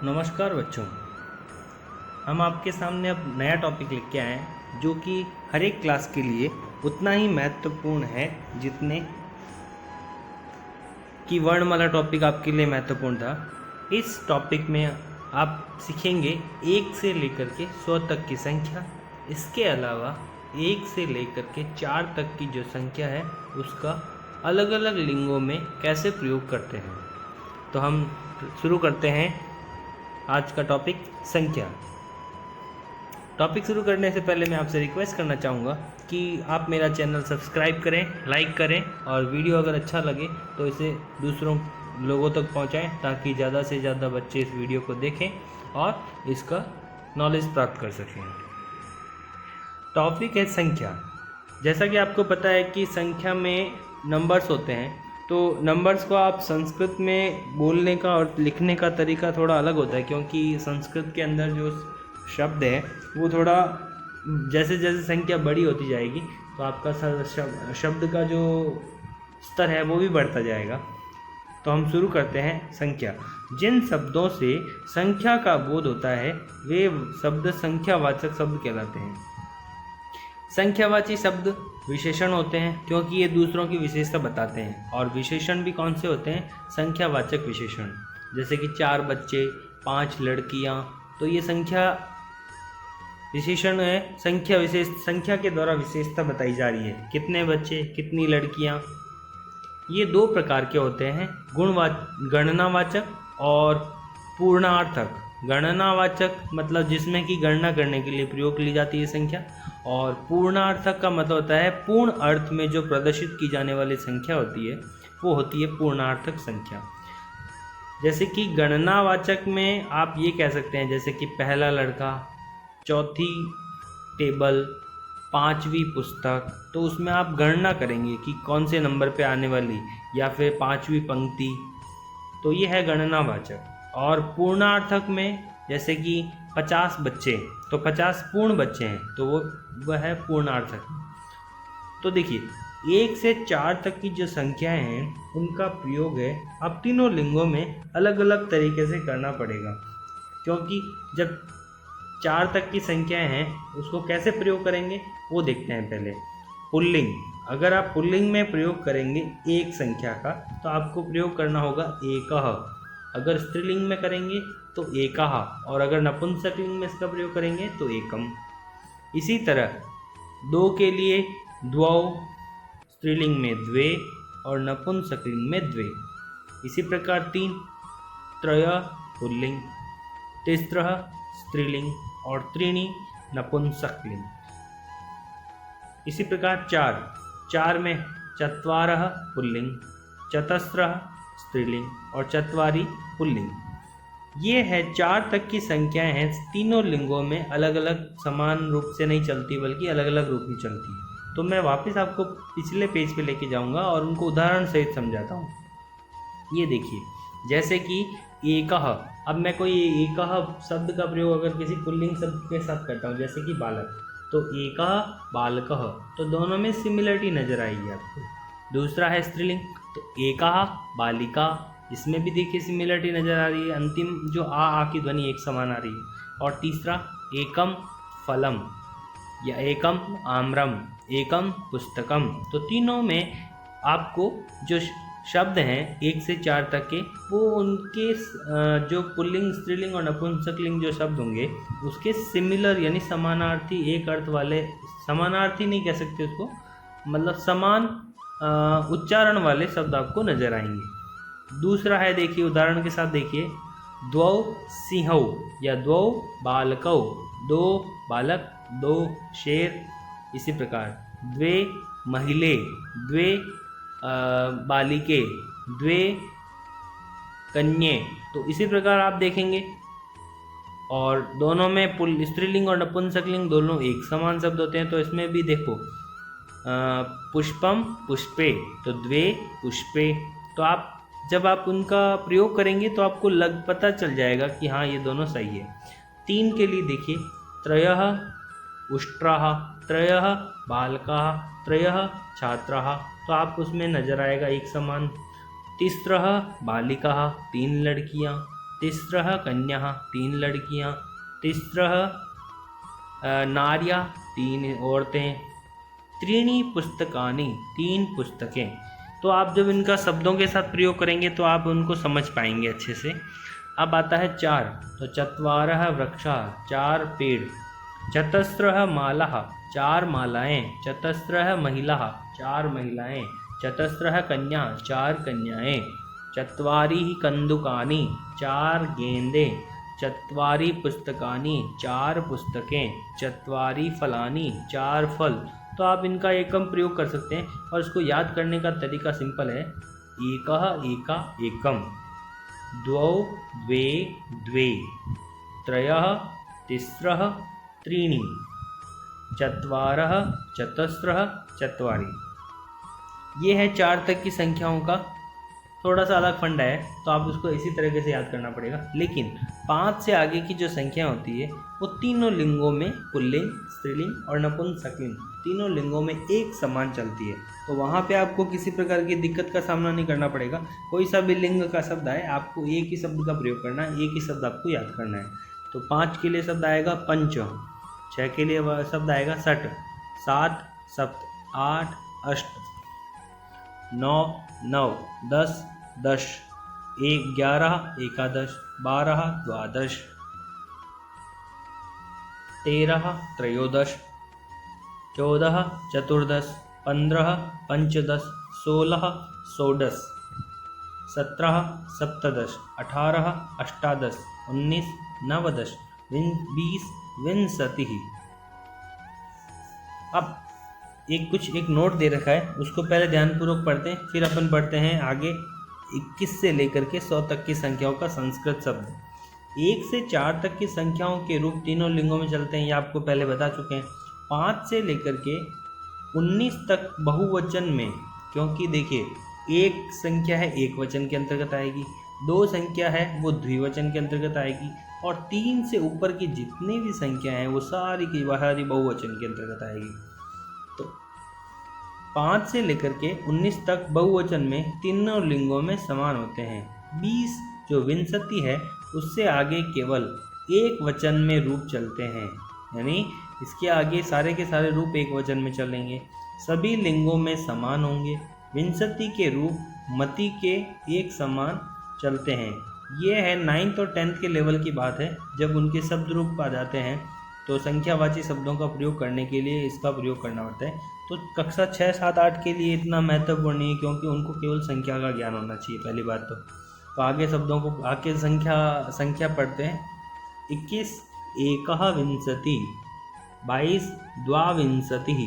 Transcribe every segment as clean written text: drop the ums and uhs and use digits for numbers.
नमस्कार बच्चों। हम आपके सामने अब नया टॉपिक लेके आए हैं जो कि हर एक क्लास के लिए उतना ही महत्वपूर्ण है जितने कि वर्णमाला टॉपिक आपके लिए महत्वपूर्ण था। इस टॉपिक में आप सीखेंगे 1 से लेकर के 100 तक की संख्या। इसके अलावा 1 से लेकर के 4 तक की जो संख्या है उसका अलग अलग लिंगों में कैसे प्रयोग करते हैं। तो हम शुरू करते हैं आज का टॉपिक संख्या। टॉपिक शुरू करने से पहले मैं आपसे रिक्वेस्ट करना चाहूँगा कि आप मेरा चैनल सब्सक्राइब करें, लाइक करें और वीडियो अगर अच्छा लगे तो इसे दूसरों लोगों तक पहुँचाएं ताकि ज़्यादा से ज़्यादा बच्चे इस वीडियो को देखें और इसका नॉलेज प्राप्त कर सकें। टॉपिक है संख्या। जैसा कि आपको पता है कि संख्या में नंबर्स होते हैं, तो नंबर्स को आप संस्कृत में बोलने का और लिखने का तरीका थोड़ा अलग होता है, क्योंकि संस्कृत के अंदर जो शब्द है वो थोड़ा जैसे जैसे संख्या बड़ी होती जाएगी तो आपका शब्द का जो स्तर है वो भी बढ़ता जाएगा। तो हम शुरू करते हैं संख्या। जिन शब्दों से संख्या का बोध होता है वे शब्द संख्यावाचक शब्द कहलाते हैं। संख्यावाची शब्द विशेषण होते हैं क्योंकि ये दूसरों की विशेषता बताते हैं, और विशेषण भी कौन से होते हैं? संख्यावाचक विशेषण। जैसे कि 4 बच्चे, 5 लड़कियां, तो ये संख्या विशेषण है। संख्या के द्वारा विशेषता बताई जा रही है। कितने बच्चे, कितनी लड़कियां, ये 2 प्रकार के होते हैं, गणनावाचक और पूर्णार्थक। गणनावाचक मतलब जिसमें कि गणना करने के लिए प्रयोग ली जाती है संख्या, और पूर्णार्थक का मतलब होता है पूर्ण अर्थ में जो प्रदर्शित की जाने वाली संख्या होती है वो होती है पूर्णार्थक संख्या। जैसे कि गणनावाचक में आप ये कह सकते हैं, जैसे कि पहला लड़का, चौथी टेबल, 5वीं पुस्तक, तो उसमें आप गणना करेंगे कि कौन से नंबर पे आने वाली, या फिर 5वीं पंक्ति, तो ये है गणनावाचक। और पूर्णार्थक में जैसे कि 50 बच्चे, तो 50 पूर्ण बच्चे हैं, तो वह है पूर्णार्थक। तो देखिए 1 से 4 तक की जो संख्याएं हैं उनका प्रयोग है अब तीनों लिंगों में अलग अलग तरीके से करना पड़ेगा, क्योंकि जब 4 तक की संख्याएं हैं उसको कैसे प्रयोग करेंगे वो देखते हैं पहले। पुल्लिंग, अगर आप पुल्लिंग में प्रयोग करेंगे एक संख्या का तो आपको प्रयोग करना होगा एकः। अगर स्त्रीलिंग में करेंगे तो एकः, और अगर नपुंसकलिंग में इसका प्रयोग करेंगे तो एकम। इसी तरह 2 के लिए द्वौ, स्त्रीलिंग में द्वे और नपुंसकलिंग में द्वे। इसी प्रकार 3 त्रय पुल्लिंग, तिस्रः स्त्रीलिंग और त्रीणि नपुंसकलिंग। इसी प्रकार 4 में चत्वारः पुल्लिंग, चतस्रः स्त्रीलिंग और चत्वारि पुल्लिंग। ये है 4 तक की संख्याएं हैं, तीनों लिंगों में अलग अलग समान रूप से नहीं चलती बल्कि अलग अलग रूप में चलती है। तो मैं वापस आपको पिछले पेज पे लेके जाऊंगा और उनको उदाहरण सहित समझाता हूँ। ये देखिए, जैसे कि एकः, अब मैं कोई एकः शब्द का प्रयोग अगर किसी पुल्लिंग शब्द के साथ करता हूँ, जैसे कि बालक, तो एकः बालकः, तो दोनों में सिमिलरिटी नजर आएगी आपको। दूसरा है स्त्रीलिंग, तो एकः बालिका, इसमें भी देखिए सिमिलरिटी नज़र आ रही है, अंतिम जो आ की ध्वनि एक समान आ रही है। और तीसरा एकम फलम या एकम आम्रम, एकम पुस्तकम, तो तीनों में आपको जो शब्द हैं 1 से 4 तक के, वो उनके जो पुल्लिंग, स्त्रीलिंग और नपुंसकलिंग जो शब्द होंगे उसके सिमिलर यानी समानार्थी, एक अर्थ वाले, समानार्थी नहीं कह सकते उसको, मतलब समान उच्चारण वाले शब्द आपको नजर आएंगे। दूसरा है, देखिए उदाहरण के साथ देखिए, द्वौ सिंहौ या द्वौ बालकौ, 2 बालक, 2 शेर। इसी प्रकार द्वे महिले, द्वे बालिके, द्वे कन्ये, तो इसी प्रकार आप देखेंगे। और दोनों में स्त्रीलिंग और नपुंसकलिंग दोनों एक समान शब्द होते हैं, तो इसमें भी देखो पुष्पम पुष्पे, तो द्वे पुष्पे। तो आप जब आप उनका प्रयोग करेंगे तो आपको पता चल जाएगा कि हाँ ये दोनों सही है। 3 के लिए देखिए, त्रयः उष्ट्राः, त्रयः बालकाः, त्रयः छात्राः, तो आप उसमें नजर आएगा एक समान। तिस्रः बालिकाः, 3 लड़कियाँ, तिस्रः कन्याः 3 लड़कियां, तिस्रः नार्या 3 औरतें, त्रीणि पुस्तकानि 3 पुस्तकें। तो आप जब इनका शब्दों के साथ प्रयोग करेंगे तो आप उनको समझ पाएंगे अच्छे से। अब आता है 4, तो चत्वारः वृक्षाः 4 पेड़, चतस्रः मालाः 4 मालाएं, चतस्रः महिलाः 4 महिलाएं, चतस्रः कन्याः 4 कन्याएं, चत्वारि कन्दुकानि 4 गेंदे, चत्वारि पुस्तकानि 4 पुस्तकें, चत्वारि फलानि 4 फल। तो आप इनका एकम प्रयोग कर सकते हैं और इसको याद करने का तरीका सिंपल है। एकः एका एकम, द्वौ द्वे द्वे, त्रयः तिस्रः त्रीणि, चत्वारः चतस्रः चत्वारि। ये है 4 तक की संख्याओं का थोड़ा सा अलग फंडा है, तो आप उसको इसी तरीके से याद करना पड़ेगा। लेकिन 5 से आगे की जो संख्या होती है वो तीनों लिंगों में, पुल्लिंग, स्त्रीलिंग और नपुंसकलिंग, तीनों लिंगों में एक समान चलती है। तो वहाँ पे आपको किसी प्रकार की दिक्कत का सामना नहीं करना पड़ेगा। कोई सा भी लिंग का शब्द आए, आपको एक ही शब्द का प्रयोग करना है, एक ही शब्द आपको याद करना है। तो 5 के लिए शब्द आएगा पंच, 6 के लिए वह शब्द आएगा षट, 7 सप्त, 8 अष्ट, 9 नव, 10 दश, 11 एकादश, 12 द्वादश, 13 त्रयोदश, 14 चतुर्दश, 15 पंचदश, 16 षोडश, 17 सप्तदश, 18 अष्टादश, 19 नवदश, 20 विंशतिः। अब एक नोट दे रखा है, उसको पहले ध्यानपूर्वक पढ़ते हैं, फिर अपन पढ़ते हैं आगे 21 से लेकर के 100 तक की संख्याओं का संस्कृत शब्द। 1 से 4 तक की संख्याओं के रूप तीनों लिंगों में चलते हैं, ये आपको पहले बता चुके हैं। 5 से लेकर के 19 तक बहुवचन में, क्योंकि देखिए एक संख्या है एक वचन के अंतर्गत आएगी, 2 संख्या है वो द्विवचन के अंतर्गत आएगी, और 3 से ऊपर की जितनी भी संख्या हैं वो सारी की सारी बहुवचन के अंतर्गत आएगी। तो 5 से लेकर के 19 तक बहुवचन में तीनों लिंगों में समान होते हैं। 20 जो विंशति है उससे आगे केवल एक वचन में रूप चलते हैं, यानी इसके आगे सारे के सारे रूप एक वचन में चलेंगे, सभी लिंगों में समान होंगे। विंशति के रूप मति के एक समान चलते हैं। ये है 9th और 10th के लेवल की बात है, जब उनके शब्द रूप आ जाते हैं तो संख्यावाची शब्दों का प्रयोग करने के लिए इसका प्रयोग करना पड़ता है। तो कक्षा 6, 7, 8 के लिए इतना महत्वपूर्ण नहीं है, क्योंकि उनको केवल संख्या का ज्ञान होना चाहिए पहली बात तो आगे शब्दों को आगे संख्या पढ़ते हैं। 21 एकः विंशति, 22 द्वाविंशतिः,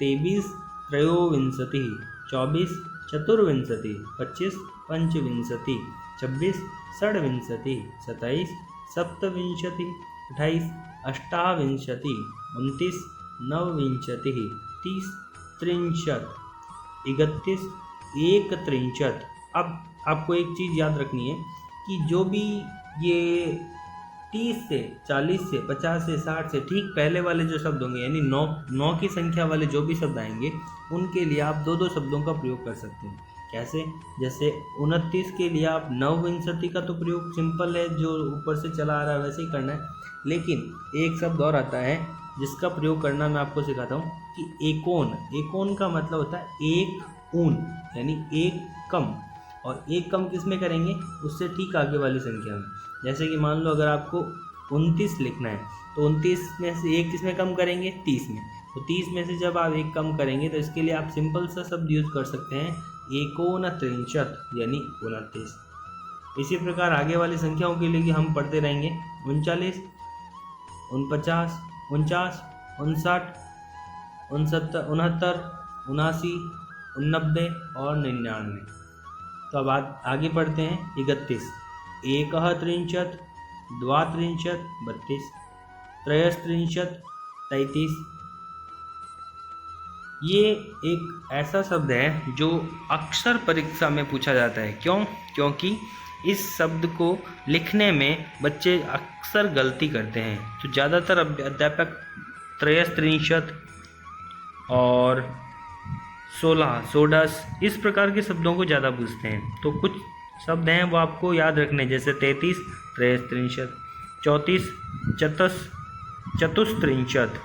23 त्रयोविंशतिः, 24 चतुर्विंशति, 25 पंचविंशति, 26 षड्विंशति, 27 सप्तविंशति, 28 अष्टाविंशति, 29 नवविंशतिः, 30 त्रिंशत्, 31 एकत्रिंशत्। अब आपको एक चीज़ याद रखनी है कि जो भी ये 30 से 40 से 50 से 60 से ठीक पहले वाले जो शब्द होंगे, यानी 9 की संख्या वाले जो भी शब्द आएंगे उनके लिए आप 2 शब्दों का प्रयोग कर सकते हैं। कैसे? जैसे 29 के लिए आप नवविंशति का तो प्रयोग सिंपल है, जो ऊपर से चला आ रहा है वैसे ही करना है। लेकिन एक शब्द और आता है जिसका प्रयोग करना मैं आपको सिखाता हूँ कि एकोन। एकोन का मतलब होता है एक ऊन, यानी एक कम। और एक कम किस में करेंगे? उससे ठीक आगे वाली संख्या में। जैसे कि मान लो अगर आपको 29 लिखना है तो 29 में से एक किस में कम करेंगे? 30 में। तो 30 में से जब आप एक कम करेंगे तो इसके लिए आप सिंपल सा शब्द यूज कर सकते हैं, एकोनत्रिंशत्, यानी 29। इसी प्रकार आगे वाली संख्याओं के लिए हम पढ़ते रहेंगे 39, 49, 49, 59, 69, 69, 89 और 99। तो अब आगे पढ़ते हैं 31, एकः त्रिंशत्, द्वात्रिंशत् 32, त्रयस्त्रिंशत् 33। ये एक ऐसा शब्द है जो अक्सर परीक्षा में पूछा जाता है। क्यों? क्योंकि इस शब्द को लिखने में बच्चे अक्सर गलती करते हैं। तो ज़्यादातर अध्यापक त्रयस्त्रिंशत् और 16, 16 इस प्रकार के शब्दों को ज़्यादा पूछते हैं। तो कुछ शब्द हैं वो आपको याद रखने, जैसे 33 त्रयस्त्रिंशत, 34 चतुस्त्रिंशत,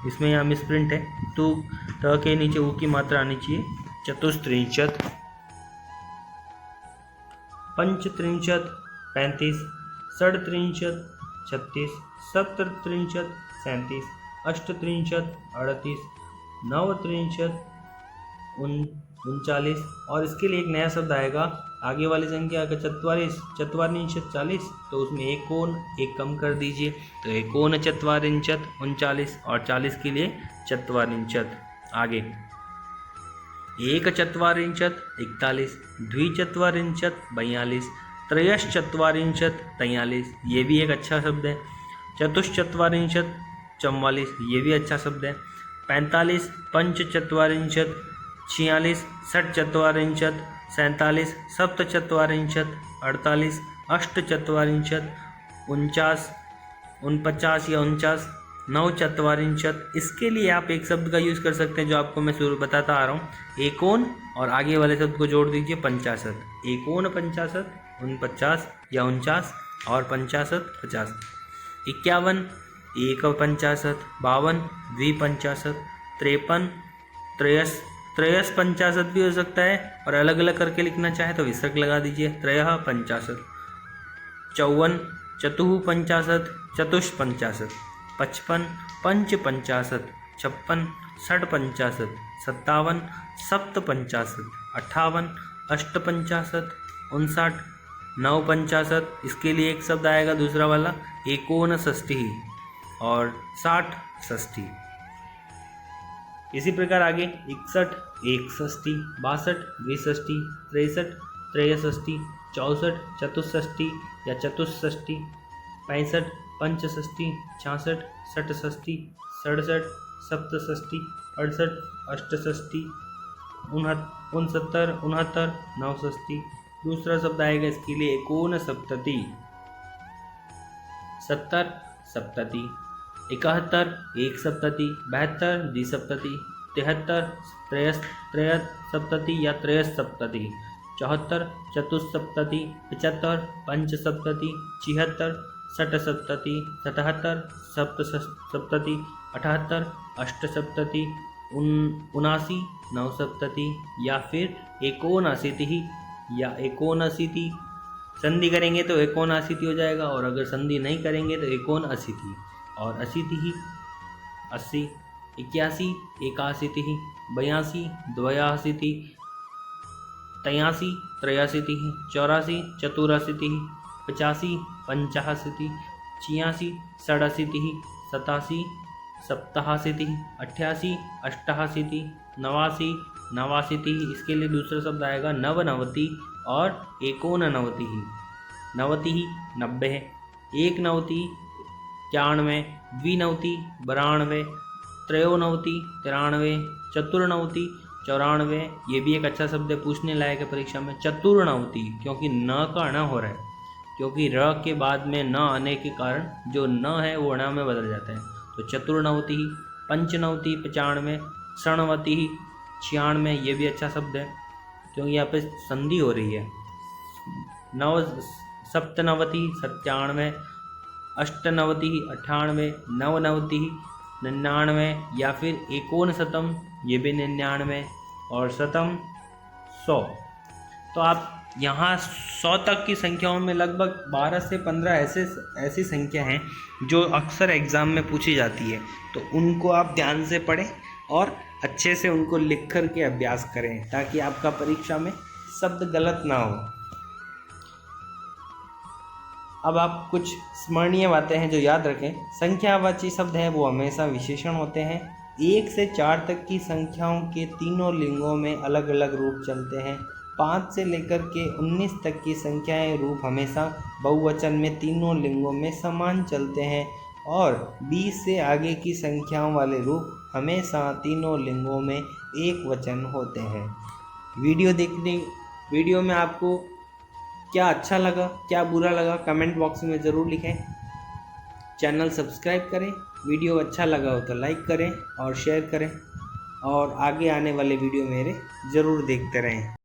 इसमें यहाँ मिसप्रिंट है तो त के नीचे ऊ की मात्रा आनी चाहिए, चतुस्त्रिंशत, पंचत्रिंशत 35, षड्त्रिंशत 36, सप्तत्रिंशत 37, अष्टत्रिंशत 38, नवत्रिंशत 39। और इसके लिए एक नया शब्द आएगा, आगे वाली संख्या अगर 44 चत्वारिंशत 40 तो उसमें एक कोण एक कम कर दीजिए, तो एकोन चत्वारिंशत 39 और 40 के लिए चत्वारिंशत। आगे एक चत्वारिंशत 41, द्विचत्वारिंशत 42, त्रयश्चत्वारिंशत 43, ये भी एक अच्छा शब्द है। चतुश्चत्वारिंशत 44, ये भी अच्छा शब्द है। 45 पंचचत्वारिंशत 46, षट्चत्वारिंशत 47, सप्तचत्वारिंशत 48, अष्टचत्वारिंशत 49 या 49, नवचत्वारिंशत। इसके लिए आप एक शब्द का यूज़ कर सकते हैं जो आपको मैं शुरू बताता आ रहा हूँ, एकोन, और आगे वाले शब्द को जोड़ दीजिए 50, एकोन 50, 49 या 49 और 50 50, 51 एक 50, 52 द्वि-50, 53 त्रयस 50 भी हो सकता है, और अलग अलग करके लिखना चाहे तो विसर्ग लगा दीजिए, त्रयः 50, 54 चतुः 50, चतुष 50, 55 पंच 50, 56 षड 50, 57 सप्त 50, 58 अष्ट 50, 59 नव 50। इसके लिए एक शब्द आएगा दूसरा वाला, एकोन षष्ठी और 60 षष्ठी। इसी प्रकार आगे 61 एक षष्ठी, 62 द्विषष्ठी, 63 त्रयषष्ठी, 64 चतुष्षष्ठी या चतुष्षष्ठी, 65 पंचषष्ठी, 66 षटषष्ठी, 67 सप्तषष्ठी, 68 अष्टषष्ठी, 69 नवषष्ठी। दूसरा शब्द आएगा इसके लिए एकोन सप्तति, 70 सप्तति, 71 एक सप्तति, 72 द्विसप्तति, 73 त्रयस सप्तति या त्रयस सप्तति, 74 चतुस्सप्तति, 75 पंच सप्तति, 76 षट सप्तति, 77 सप्त सप्तति, 78 अष्ट सप्तति, 79 नव सप्तति या फिर एकोनशीति या एकोनशीति। संधि करेंगे तो एकोनशीति हो जाएगा, और अगर संधि नहीं करेंगे तो एकोनअशीति और अशीति, 80 81 एकाशीति, 82 द्वयाशीति, 83 त्रयाशीति, 84 चतुराशीति, 85 पंचाशीति, 86 षडाशीति, 87 सप्ताशीति, 88 अष्टाशीति, 89 नवाशीति। इसके लिए दूसरा शब्द आएगा नवनवति और एकोननवति। 90 90, एक नवति 91, द्विनवति 92, त्रयोनवति 93, चतुर्नवति 94। ये भी एक अच्छा शब्द है, पूछने लायक है परीक्षा में, चतुर्नवति, क्योंकि न का न हो रहा है, क्योंकि र के बाद में न आने के कारण जो न है वो ण में बदल जाता है, तो चतुर्नवति। पंचनवति 95, षणवति 96, ये भी अच्छा शब्द है क्योंकि यहाँ पे संधि हो रही है। सप्तनवति 97, अष्टनवति 98, नवनवति 99 या फिर एकोनशतम, ये भी 99, और शतम 100। तो आप यहाँ 100 तक की संख्याओं में लगभग 12 से 15 ऐसी संख्या हैं जो अक्सर एग्ज़ाम में पूछी जाती है, तो उनको आप ध्यान से पढ़ें और अच्छे से उनको लिख कर के अभ्यास करें ताकि आपका परीक्षा में शब्द गलत ना हो। अब आप कुछ स्मरणीय बातें हैं जो याद रखें। संख्यावाची शब्द है वो हमेशा विशेषण होते हैं। 1 से 4 तक की संख्याओं के तीनों लिंगों में अलग अलग रूप चलते हैं। 5 से लेकर के 19 तक की संख्याएं रूप हमेशा बहुवचन में तीनों लिंगों में समान चलते हैं, और 20 से आगे की संख्याओं वाले रूप हमेशा तीनों लिंगों में एक वचन होते हैं। वीडियो में आपको क्या अच्छा लगा, क्या बुरा लगा, कमेंट बॉक्स में ज़रूर लिखें। चैनल सब्सक्राइब करें, वीडियो अच्छा लगा हो तो लाइक करें और शेयर करें, और आगे आने वाले वीडियो मेरे ज़रूर देखते रहें।